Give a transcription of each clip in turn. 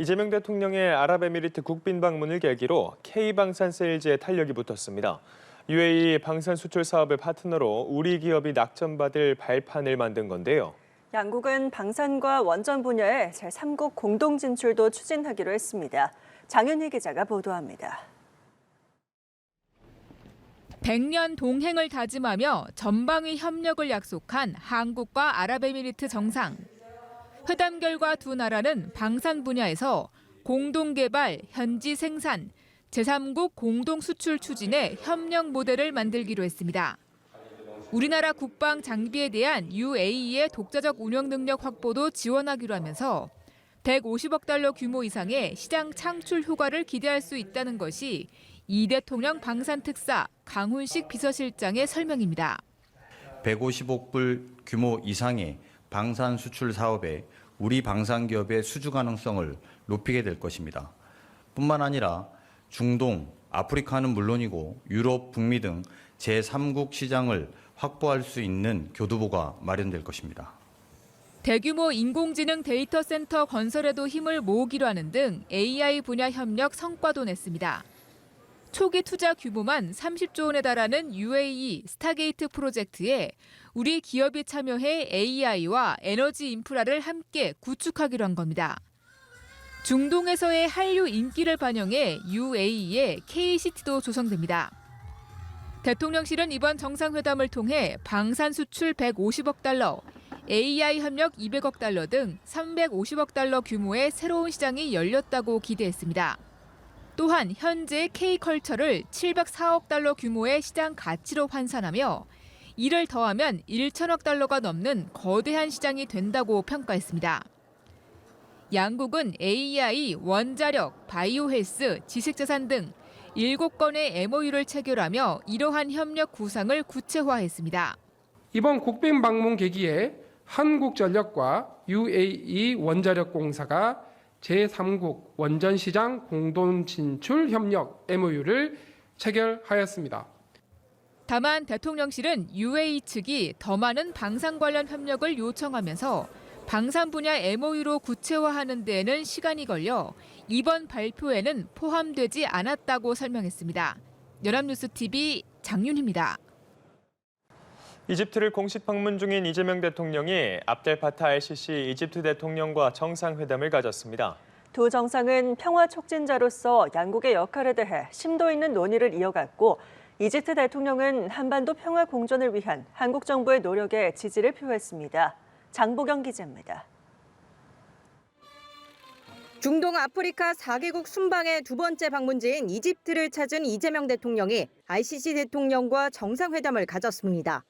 이재명 대통령의 아랍에미리트 국빈 방문을 계기로 K방산 세일즈에 탄력이 붙었습니다. UAE 방산 수출 사업의 파트너로 우리 기업이 낙점받을 발판을 만든 건데요. 양국은 방산과 원전 분야의 제3국 공동 진출도 추진하기로 했습니다. 장윤희 기자가 보도합니다. 100년 동행을 다짐하며 전방위 협력을 약속한 한국과 아랍에미리트 정상. 회담 결과 두 나라는 방산 분야에서 공동개발, 현지 생산, 제3국 공동 수출 추진의 협력 모델을 만들기로 했습니다. 우리나라 국방 장비에 대한 UAE의 독자적 운영 능력 확보도 지원하기로 하면서 150억 달러 규모 이상의 시장 창출 효과를 기대할 수 있다는 것이 이 대통령 방산 특사 강훈식 비서실장의 설명입니다. 150억 불 규모 이상의 방산 수출 사업에 우리 방산 기업의 수주 가능성을 높이게 될 것입니다. 뿐만 아니라 중동, 아프리카는 물론이고 유럽, 북미 등 제3국 시장을 확보할 수 있는 교두보가 마련될 것입니다. 대규모 인공지능 데이터 센터 건설에도 힘을 모으기로 하는 등 AI 분야 협력 성과도 냈습니다. 초기 투자 규모만 30조 원에 달하는 UAE 스타게이트 프로젝트에 우리 기업이 참여해 AI와 에너지 인프라를 함께 구축하기로 한 겁니다. 중동에서의 한류 인기를 반영해 UAE의 K시티도 조성됩니다. 대통령실은 이번 정상회담을 통해 방산 수출 150억 달러, AI 협력 200억 달러 등 350억 달러 규모의 새로운 시장이 열렸다고 기대했습니다. 또한 현재 K컬처를 704억 달러 규모의 시장 가치로 환산하며 이를 더하면 1천억 달러가 넘는 거대한 시장이 된다고 평가했습니다. 양국은 AI, 원자력, 바이오 헬스, 지식자산 등 7건의 MOU를 체결하며 이러한 협력 구상을 구체화했습니다. 이번 국빈 방문 계기에 한국전력과 UAE 원자력공사가 제3국 원전시장 공동진출 협력 MOU를 체결하였습니다. 다만 대통령실은 UAE 측이 더 많은 방산 관련 협력을 요청하면서 방산 분야 MOU로 구체화하는 데에는 시간이 걸려 이번 발표에는 포함되지 않았다고 설명했습니다. 연합뉴스TV 장윤희입니다. 이집트를 공식 방문 중인 이재명 대통령이 압델파타 알시시 이집트 대통령과 정상회담을 가졌습니다. 두 정상은 평화 촉진자로서 양국의 역할에 대해 심도 있는 논의를 이어갔고 이집트 대통령은 한반도 평화 공존을 위한 한국 정부의 노력에 지지를 표했습니다. 장보경 기자입니다. 중동 아프리카 4개국 순방의 두 번째 방문지인 이집트를 찾은 이재명 대통령이 ICC 대통령과 정상회담을 가졌습니다.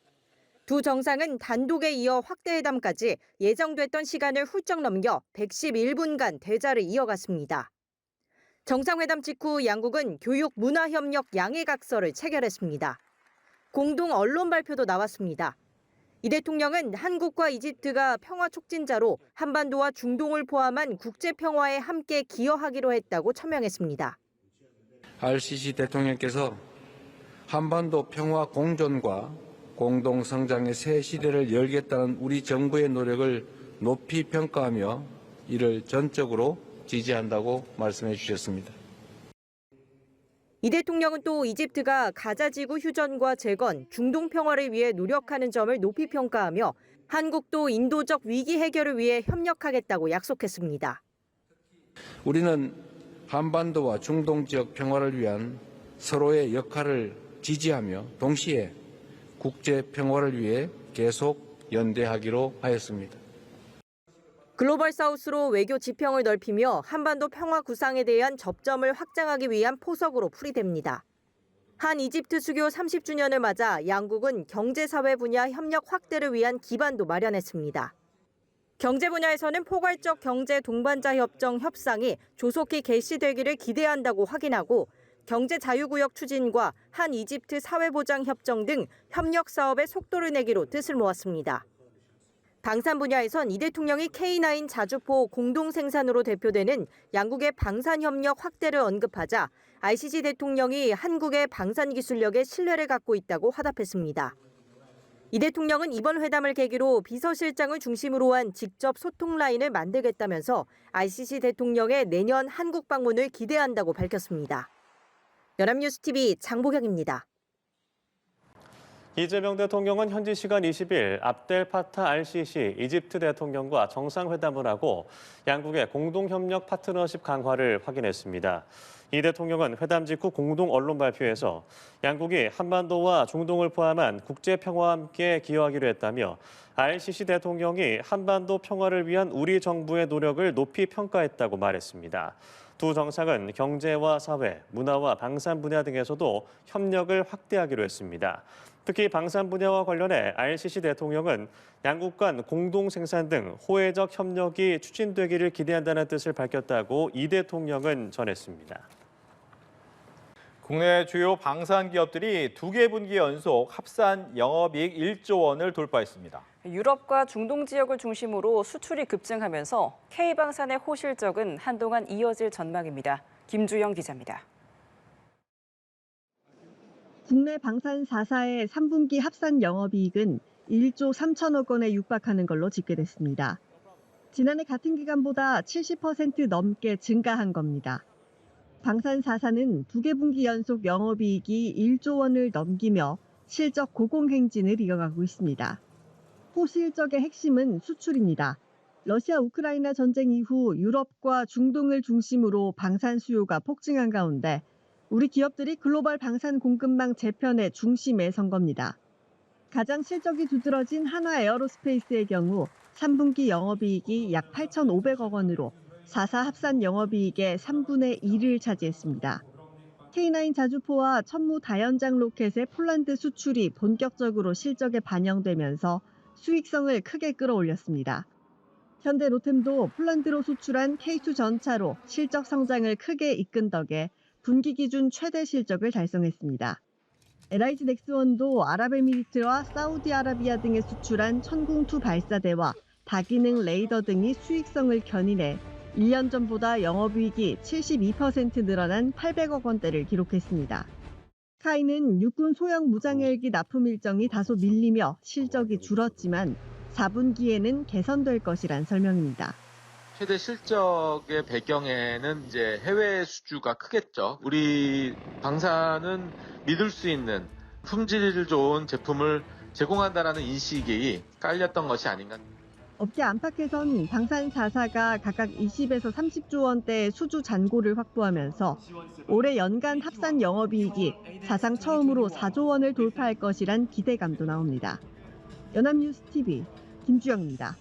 두 정상은 단독에 이어 확대회담까지 예정됐던 시간을 훌쩍 넘겨 111분간 대자를 이어갔습니다. 정상회담 직후 양국은 교육 문화협력 양해각서를 체결했습니다. 공동 언론 발표도 나왔습니다. 이 대통령은 한국과 이집트가 평화 촉진자로 한반도와 중동을 포함한 국제 평화에 함께 기여하기로 했다고 천명했습니다. RCC 대통령께서 한반도 평화 공존과 공동 성장의 새 시대를 열겠다는 우리 정부의 노력을 높이 평가하며 이를 전적으로 지지한다고 말씀해 주셨습니다. 이 대통령은 또 이집트가 가자지구 휴전과 재건, 중동 평화를 위해 노력하는 점을 높이 평가하며 한국도 인도적 위기 해결을 위해 협력하겠다고 약속했습니다. 우리는 한반도와 중동 지역 평화를 위한 서로의 역할을 지지하며 동시에 국제 평화를 위해 계속 연대하기로 하였습니다. 글로벌 사우스로 외교 지평을 넓히며 한반도 평화 구상에 대한 접점을 확장하기 위한 포석으로 풀이됩니다. 한 이집트 수교 30주년을 맞아 양국은 경제사회 분야 협력 확대를 위한 기반도 마련했습니다. 경제 분야에서는 포괄적 경제 동반자 협정 협상이 조속히 개시되기를 기대한다고 확인하고 경제 자유구역 추진과 한 이집트 사회보장 협정 등 협력 사업에 속도를 내기로 뜻을 모았습니다. 방산 분야에선 이 대통령이 K9 자주포 공동 생산으로 대표되는 양국의 방산 협력 확대를 언급하자 ICC 대통령이 한국의 방산 기술력에 신뢰를 갖고 있다고 화답했습니다. 이 대통령은 이번 회담을 계기로 비서실장을 중심으로 한 직접 소통 라인을 만들겠다면서 ICC 대통령의 내년 한국 방문을 기대한다고 밝혔습니다. 연합뉴스TV 장보경입니다. 이재명 대통령은 현지 시간 20일 압델 파타 알시시 이집트 대통령과 정상회담을 하고 양국의 공동협력 파트너십 강화를 확인했습니다. 이 대통령은 회담 직후 공동 언론 발표에서 양국이 한반도와 중동을 포함한 국제 평화와 함께 기여하기로 했다며 알시시 대통령이 한반도 평화를 위한 우리 정부의 노력을 높이 평가했다고 말했습니다. 두 정상은 경제와 사회, 문화와 방산 분야 등에서도 협력을 확대하기로 했습니다. 특히 방산 분야와 관련해 RCC 대통령은 양국 간 공동 생산 등 호혜적 협력이 추진되기를 기대한다는 뜻을 밝혔다고 이 대통령은 전했습니다. 국내 주요 방산 기업들이 2개 분기 연속 합산 영업이익 1조 원을 돌파했습니다. 유럽과 중동 지역을 중심으로 수출이 급증하면서 K방산의 호실적은 한동안 이어질 전망입니다. 김주영 기자입니다. 국내 방산 4사의 3분기 합산 영업이익은 1조 3천억 원에 육박하는 걸로 집계됐습니다. 지난해 같은 기간보다 70% 넘게 증가한 겁니다. 방산 4사는 2개 분기 연속 영업이익이 1조 원을 넘기며 실적 고공행진을 이어가고 있습니다. 호실적의 핵심은 수출입니다. 러시아 우크라이나 전쟁 이후 유럽과 중동을 중심으로 방산 수요가 폭증한 가운데 우리 기업들이 글로벌 방산 공급망 재편의 중심에 선 겁니다. 가장 실적이 두드러진 한화 에어로스페이스의 경우 3분기 영업이익이 약 8,500억 원으로 4사 합산 영업이익의 3분의 1을 차지했습니다. K9 자주포와 천무 다연장 로켓의 폴란드 수출이 본격적으로 실적에 반영되면서 수익성을 크게 끌어올렸습니다. 현대 로템도 폴란드로 수출한 K2 전차로 실적 성장을 크게 이끈 덕에 분기 기준 최대 실적을 달성했습니다. LIG 넥스원도 아랍에미리트와 사우디아라비아 등에 수출한 천궁2 발사대와 다기능 레이더 등이 수익성을 견인해 1년 전보다 영업이익이 72% 늘어난 800억 원대를 기록했습니다. 카이는 육군 소형 무장헬기 납품 일정이 다소 밀리며 실적이 줄었지만 4분기에는 개선될 것이란 설명입니다. 최대 실적의 배경에는 이제 해외 수주가 크겠죠. 우리 방산은 믿을 수 있는 품질 좋은 제품을 제공한다라는 인식이 깔렸던 것이 아닌가. 업계 안팎에선 방산 4사가 각각 20에서 30조 원대의 수주 잔고를 확보하면서 올해 연간 합산 영업이익이 사상 처음으로 4조 원을 돌파할 것이란 기대감도 나옵니다. 연합뉴스TV 김주영입니다.